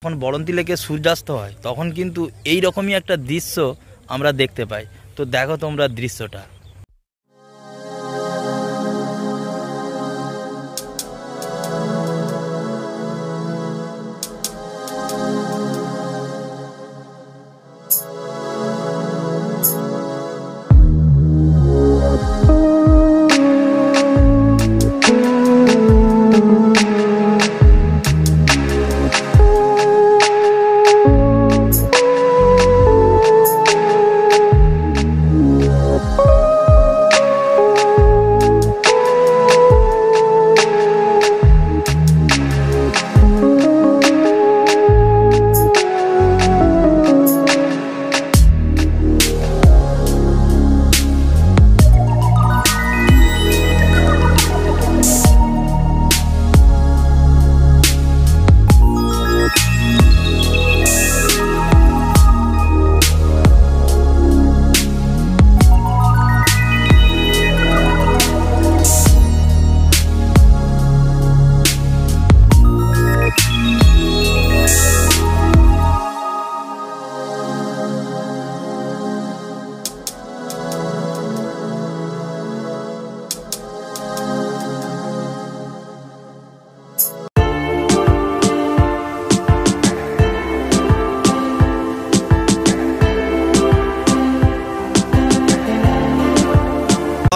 যখন বরন্তী লেকে সূর্যাস্ত হয় তখন কিন্তু এই রকমই একটা দৃশ্য আমরা দেখতে পাই। তো দেখো তোমরা দৃশ্যটা।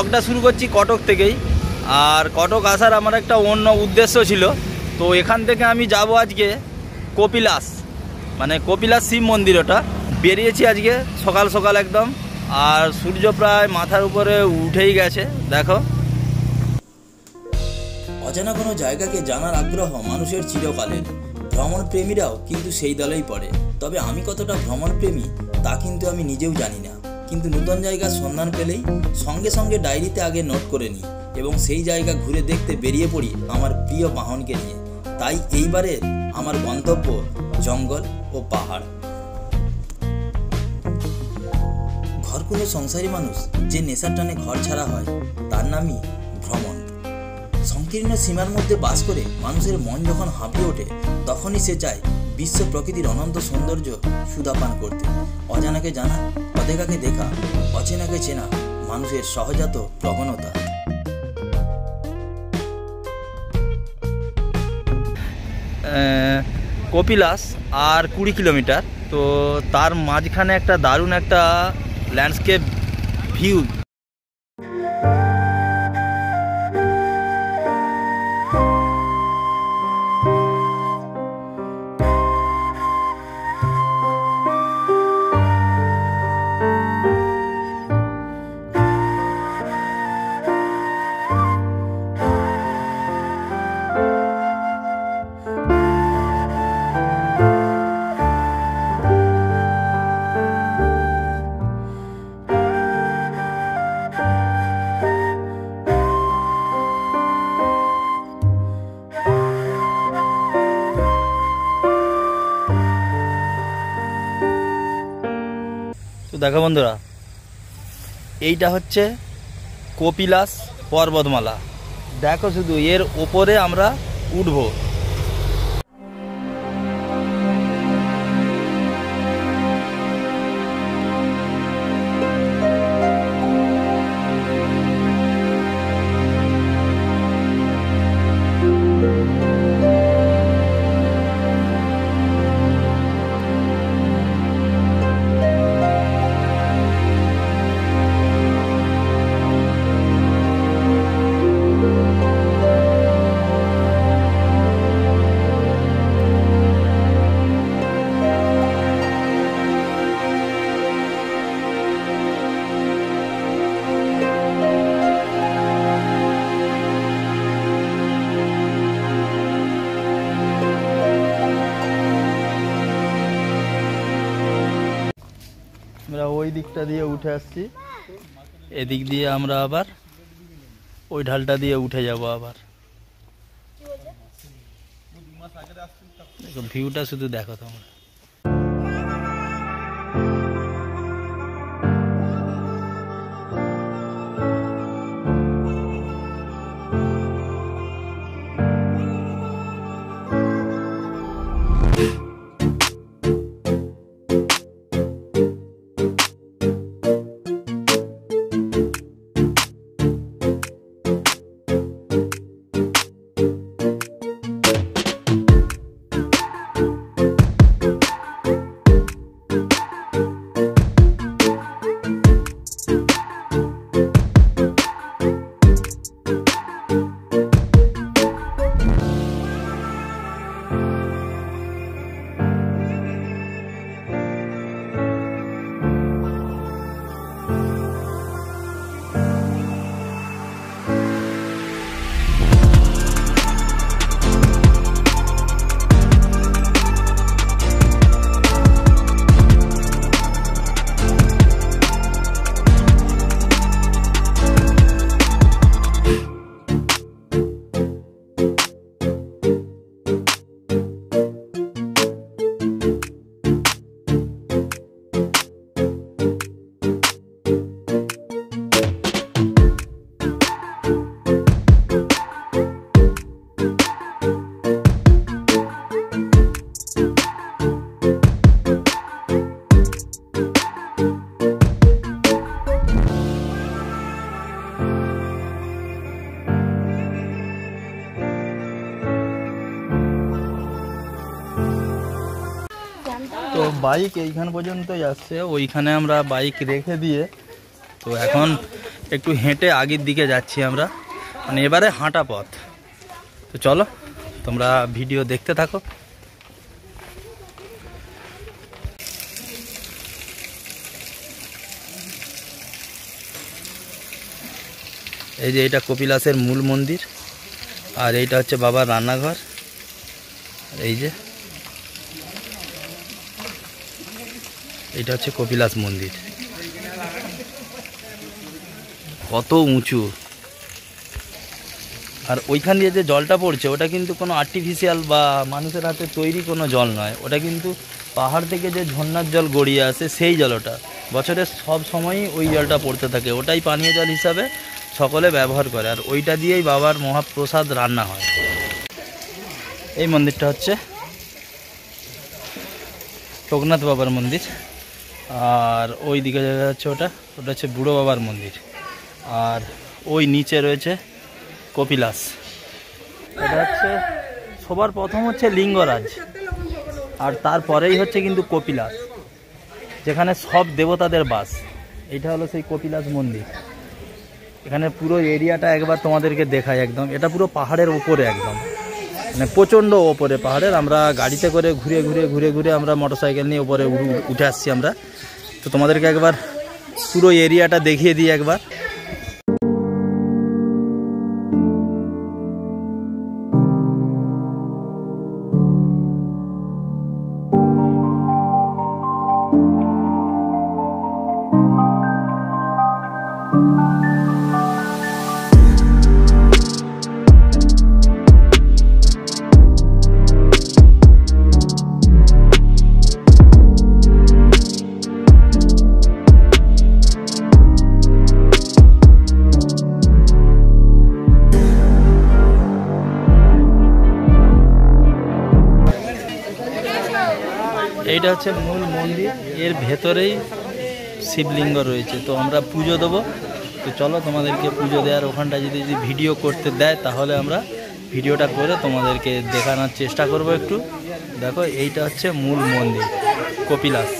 ব্লগটা শুরু করছি কটক থেকেই। আর কটক আসার আমার একটা অন্য উদ্দেশ্য ছিল। তো এখান থেকে আমি যাব আজকে কপিলাস, মানে কপিলাস শিব মন্দির। ওটা বেরিয়েছি আজকে সকাল সকাল একদম। আর সূর্য প্রায় মাথার উপরে উঠেই গেছে, দেখো। অজানা কোনো জায়গাকে জানার আগ্রহ মানুষের চিরকালের। ভ্রমণ প্রেমীরাও কিন্তু সেই দলেই পড়ে। তবে আমি কতটা ভ্রমণ প্রেমী তা কিন্তু আমি নিজেও জানি না। কিন্তু নতুন জায়গার সন্ধান পেলেই সঙ্গে সঙ্গে ডায়েরিতে আগে নোট করে নিই এবং সেই জায়গা ঘুরে দেখতে বেরিয়ে পড়ি আমার প্রিয় বাহনকে নিয়ে। তাই এইবারে আমার গন্তব্য জঙ্গল ও পাহাড়। ঘরকুনো সংসারী মানুষ যে নেশার টানে ঘর ছাড়া হয় তার নামই ভ্রমণ। সংকীর্ণ সীমার মধ্যে বাস করে মানুষের মন যখন হাঁপিয়ে ওঠে তখনই সে চায় বিশ্ব প্রকৃতির অনন্ত সৌন্দর্য সুধাপান করতে। অজানাকে জানা, অদেখাকে দেখা, অচেনাকে চেনা মানুষের সহজাত প্রবণতা। কপিলাস আর 20 কিলোমিটার। তো তার মাঝখানে একটা দারুণ একটা ল্যান্ডস্কেপ ভিউ। দেখো বন্ধুরা, এইটা হচ্ছে কপিলাস পর্বতমালা। দেখো শুধু এর ওপরে আমরা উঠবো। আমরা ওই দিকটা দিয়ে উঠে আসছি, এদিক দিয়ে আমরা আবার ওই ঢালটা দিয়ে উঠে যাব আবার। দেখো ভিউটা শুধু দেখো তোমরা। তো বাইক এইখান পর্যন্তই আসছে, ওইখানে আমরা বাইক রেখে দিয়ে তো এখন একটু হেঁটে আগের দিকে যাচ্ছি আমরা, মানে এবারে হাঁটা পথ। তো চলো তোমরা ভিডিও দেখতে থাকো। এই যে এটা কপিলাসের মূল মন্দির, আর এইটা হচ্ছে বাবার রান্নাঘর। এই যে এটা হচ্ছে কপিলাস মন্দির, কত উঁচু। আর ওইখান দিয়ে যে জলটা পড়ছে ওটা কিন্তু কোনো আর্টিফিশিয়াল বা মানুষের হাতে তৈরি কোনো জল নয়, ওটা কিন্তু পাহাড় থেকে যে ঝর্ণার জল গড়িয়ে আসে সেই জল। ওটা বছরের সব সময়ই ওই জলটা পড়তে থাকে, ওটাই পানীয় জল হিসাবে সকলে ব্যবহার করে, আর ওইটা দিয়েই বাবার মহাপ্রসাদ রান্না হয়। এই মন্দিরটা হচ্ছে লোকনাথ বাবার মন্দির, আর ওই দিকে দেখা যাচ্ছে ওটা হচ্ছে বুড়ো বাবার মন্দির, আর ওই নিচে রয়েছে কপিলাস। এটা হচ্ছে সবার প্রথম হচ্ছে লিঙ্গরাজ, আর তারপরেই হচ্ছে কিন্তু কপিলাস, যেখানে সব দেবতাদের বাস। এইটা হলো সেই কপিলাস মন্দির। এখানে পুরো এরিয়াটা একবার তোমাদেরকে দেখায়, একদম এটা পুরো পাহাড়ের উপরে, একদম মানে প্রচণ্ড ওপরে পাহাড়ের। আমরা গাড়িতে করে ঘুরে ঘুরে ঘুরে ঘুরে আমরা মোটরসাইকেল নিয়ে উপরে উঠে আসছি আমরা। তো তোমাদেরকে একবার পুরো এরিয়াটা দেখিয়ে দিই একবার। এইটা হচ্ছে মূল মন্দির, এর ভেতরেই শিবলিঙ্গ রয়েছে। তো আমরা পুজো দেবো, তো চলো তোমাদেরকে পুজো দেওয়ার ওখানটা যদি ভিডিও করতে দেয় তাহলে আমরা ভিডিওটা করে তোমাদেরকে দেখানোর চেষ্টা করব একটু। দেখো এইটা হচ্ছে মূল মন্দির কপিলাস।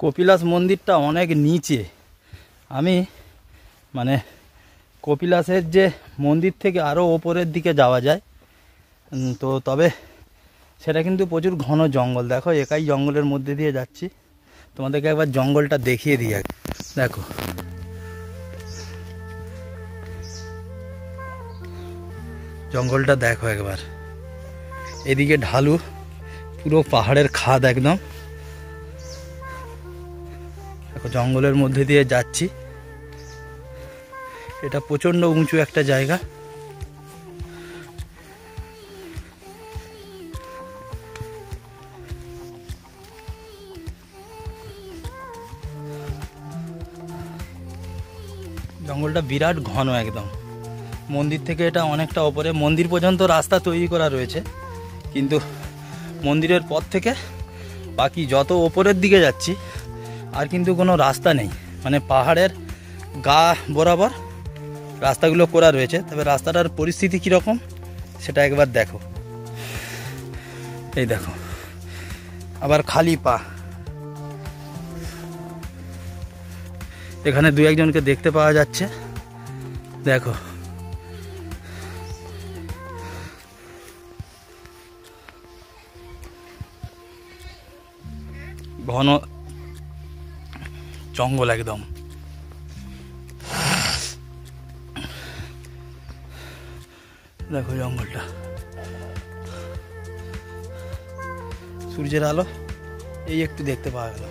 কপিলাস মন্দিরটা অনেক নিচে। আমি মানে কপিলাসের যে মন্দির থেকে আরও ওপরের দিকে যাওয়া যায়, তো তবে সেটা কিন্তু প্রচুর ঘন জঙ্গল। দেখো একাই জঙ্গলের মধ্যে দিয়ে যাচ্ছি, তোমাদেরকে একবার জঙ্গলটা দেখিয়ে দিই। দেখো জঙ্গলটা দেখো একবার, এদিকে ঢালু পুরো পাহাড়ের খাদ একদম। দেখো জঙ্গলের মধ্যে দিয়ে যাচ্ছি। এটা প্রচণ্ড উঁচু একটা জায়গা। জঙ্গলটা বিরাট ঘন একদম। মন্দির থেকে এটা অনেকটা ওপরে, মন্দির পর্যন্ত রাস্তা তৈরি করা রয়েছে, কিন্তু মন্দিরের পর থেকে বাকি যত ওপরের দিকে যাচ্ছি আর কিন্তু কোনো রাস্তা নেই। মানে পাহাড়ের গা বরাবর রাস্তাগুলো করা রয়েছে, তবে রাস্তাটার পরিস্থিতি কীরকম সেটা একবার দেখো। এই দেখো, আবার খালি পা। এখানে 2-1 জনকে দেখতে পাওয়া যাচ্ছে, দেখো। ঘন জঙ্গল একদম। দেখো জঙ্গলটা, সূর্যের আলো এই একটু দেখতে পাওয়া গেল।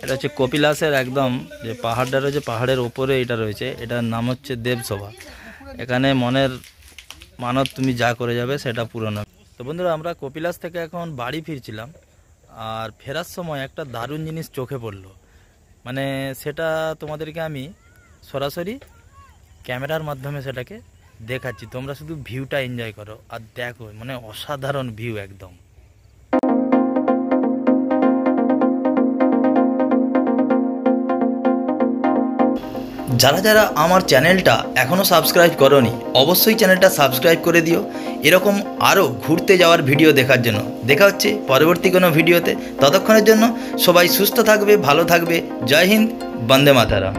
এটা হচ্ছে কপিলাসের একদম যে পাহাড়টা রয়েছে, পাহাড়ের ওপরে এটা রয়েছে। এটার নাম হচ্ছে দেবসভা। এখানে মনের মানত তুমি যা করে যাবে সেটা পূরণ হবে। তো বন্ধুরা, আমরা কপিলাস থেকে এখন বাড়ি ফিরছিলাম, আর ফেরার সময় একটা দারুণ জিনিস চোখে পড়লো। মানে সেটা তোমাদেরকে আমি সরাসরি ক্যামেরার মাধ্যমে সেটাকে দেখাচ্ছি। তোমরা শুধু ভিউটা এনজয় করো আর দেখো, মানে অসাধারণ ভিউ একদম। যারা যারা আমার চ্যানেলটা এখনও সাবস্ক্রাইব করোনি, অবশ্যই চ্যানেলটা সাবস্ক্রাইব করে দিও এরকম আরও ঘুরতে যাওয়ার ভিডিও দেখার জন্য। দেখা হচ্ছে পরবর্তী কোনো ভিডিওতে। ততক্ষণের জন্য সবাই সুস্থ থাকবে, ভালো থাকবে। জয় হিন্দ, বন্দে মাতরম।